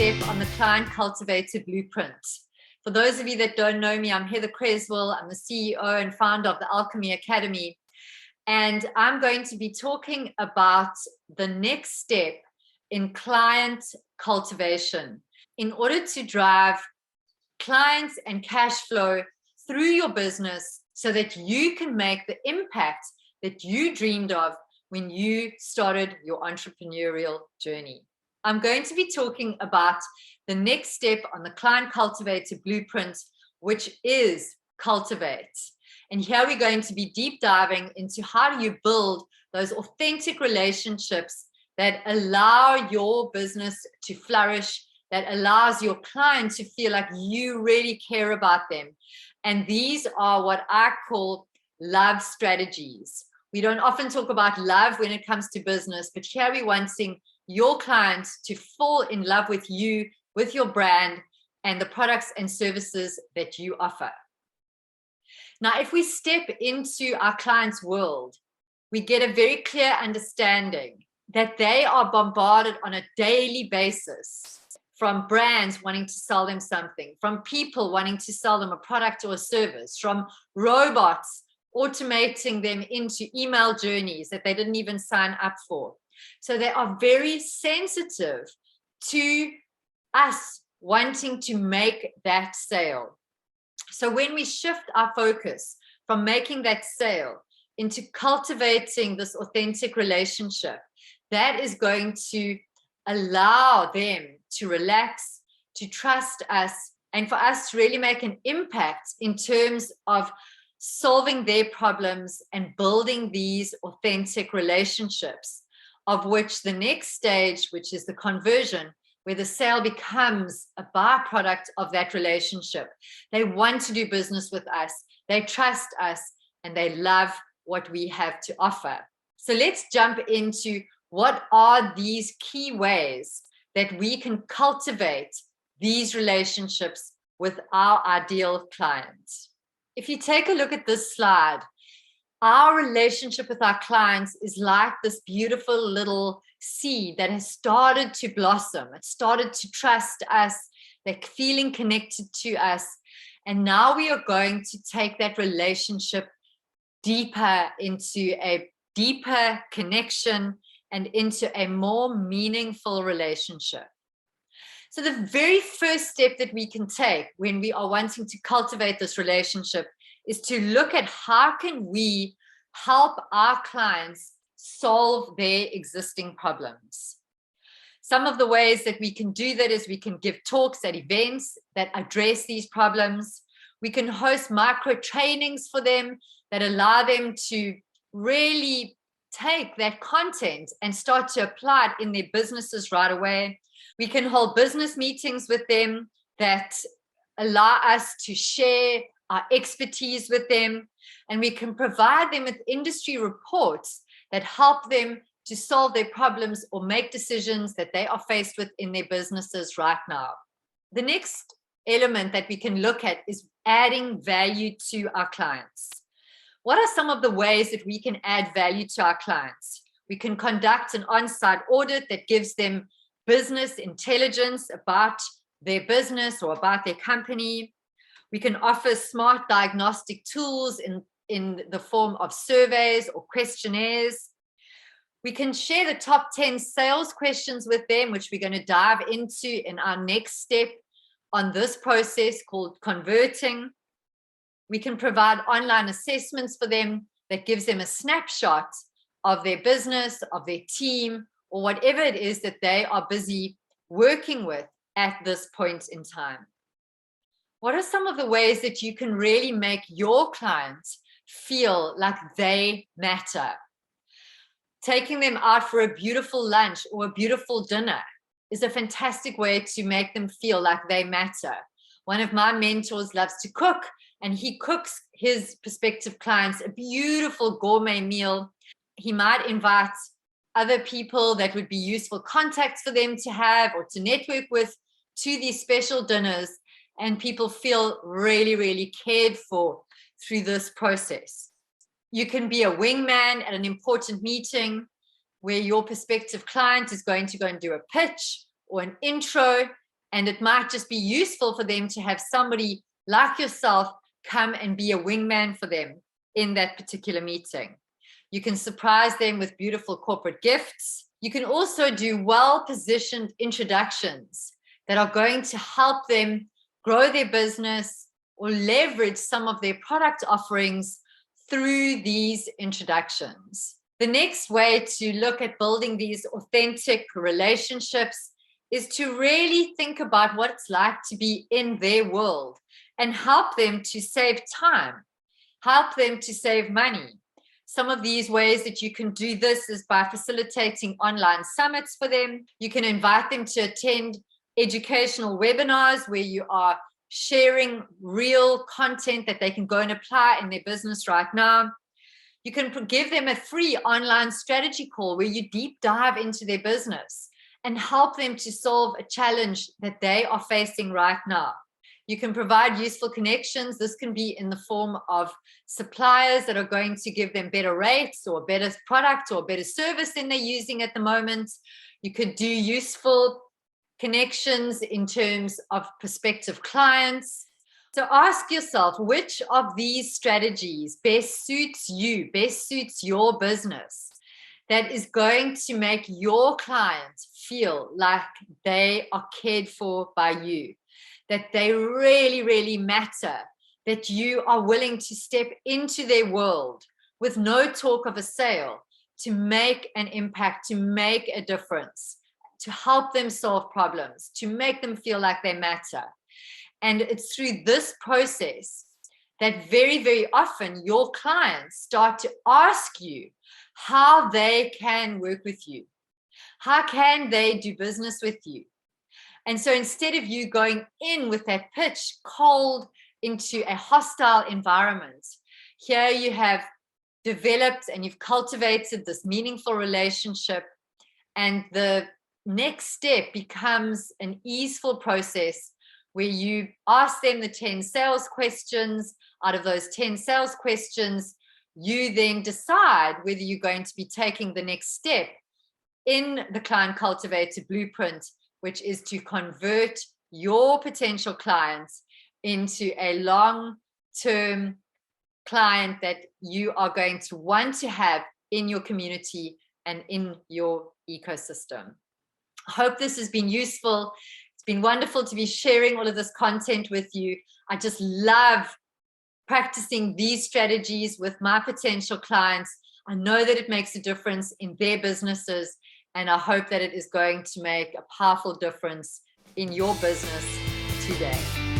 step on the Client Cultivator Blueprint. For those of you that don't know me, I'm Heather Creswell. I'm the CEO and founder of the Alchemy Academy. And I'm going to be talking about the next step in client cultivation in order to drive clients and cash flow through your business so that you can make the impact that you dreamed of when you started your entrepreneurial journey. I'm going to be talking about the next step on the Client Cultivator Blueprint, which is Cultivate. And here we're going to be deep diving into how do you build those authentic relationships that allow your business to flourish, that allows your client to feel like you really care about them. And these are what I call love strategies. We don't often talk about love when it comes to business, but here we're wanting your clients to fall in love with you, with your brand, and the products and services that you offer. Now, if we step into our clients' world, we get a very clear understanding that they are bombarded on a daily basis from brands wanting to sell them something, from people wanting to sell them a product or a service, from robots automating them into email journeys that they didn't even sign up for. So they are very sensitive to us wanting to make that sale. So when we shift our focus from making that sale into cultivating this authentic relationship, that is going to allow them to relax, to trust us, and for us to really make an impact in terms of solving their problems and building these authentic relationships, of which the next stage, which is the conversion, where the sale becomes a byproduct of that relationship. They want to do business with us, they trust us, and they love what we have to offer. So let's jump into what are these key ways that we can cultivate these relationships with our ideal clients. If you take a look at this slide, our relationship with our clients is like this beautiful little seed that has started to blossom. It started to trust us. They're feeling connected to us. And now we are going to take that relationship deeper into a deeper connection and into a more meaningful relationship. So the very first step that we can take when we are wanting to cultivate this relationship is to look at how can we help our clients solve their existing problems. Some of the ways that we can do that is we can give talks at events that address these problems. We can host micro trainings for them that allow them to really take that content and start to apply it in their businesses right away. We can hold business meetings with them that allow us to share our expertise with them, and we can provide them with industry reports that help them to solve their problems or make decisions that they are faced with in their businesses right now. The next element that we can look at is adding value to our clients. What are some of the ways that we can add value to our clients? We can conduct an on-site audit that gives them business intelligence about their business or about their company. We can offer smart diagnostic tools in the form of surveys or questionnaires. We can share the top 10 sales questions with them, which we're going to dive into in our next step on this process called converting. We can provide online assessments for them that gives them a snapshot of their business, of their team, or whatever it is that they are busy working with at this point in time. What are some of the ways that you can really make your clients feel like they matter? Taking them out for a beautiful lunch or a beautiful dinner is a fantastic way to make them feel like they matter. One of my mentors loves to cook, and he cooks his prospective clients a beautiful gourmet meal. He might invite other people that would be useful contacts for them to have or to network with to these special dinners, and people feel really, really cared for through this process. You can be a wingman at an important meeting where your prospective client is going to go and do a pitch or an intro, And it might just be useful for them to have somebody like yourself come and be a wingman for them in that particular meeting. You can surprise them with beautiful corporate gifts. You can also do well-positioned introductions that are going to help them grow their business or leverage some of their product offerings through these introductions. The next way to look at building these authentic relationships is to really think about what it's like to be in their world and help them to save time, help them to save money. Some of these ways that you can do this is by facilitating online summits for them. You can invite them to attend educational webinars where you are sharing real content that they can go and apply in their business right now. You can give them a free online strategy call where you deep dive into their business and help them to solve a challenge that they are facing right now. You can provide useful connections. This can be in the form of suppliers that are going to give them better rates or better product or better service than they're using at the moment. You could do useful connections in terms of prospective clients. So ask yourself, which of these strategies best suits you, best suits your business, that is going to make your clients feel like they are cared for by you, that they really, really matter, that you are willing to step into their world with no talk of a sale to make an impact, to make a difference, to help them solve problems, to make them feel like they matter. And it's through this process that very, very often your clients start to ask you how they can work with you. How can they do business with you? And so instead of you going in with that pitch cold into a hostile environment, here you have developed and you've cultivated this meaningful relationship. And the next step becomes an easeful process where you ask them the 10 sales questions. Out of those 10 sales questions, you then decide whether you're going to be taking the next step in the Client Cultivated Blueprint, which is to convert your potential clients into a long-term client that you are going to want to have in your community and in your ecosystem. I hope this has been useful. It's been wonderful to be sharing all of this content with you. I just love practicing these strategies with my potential clients. I know that it makes a difference in their businesses, and I hope that it is going to make a powerful difference in your business today.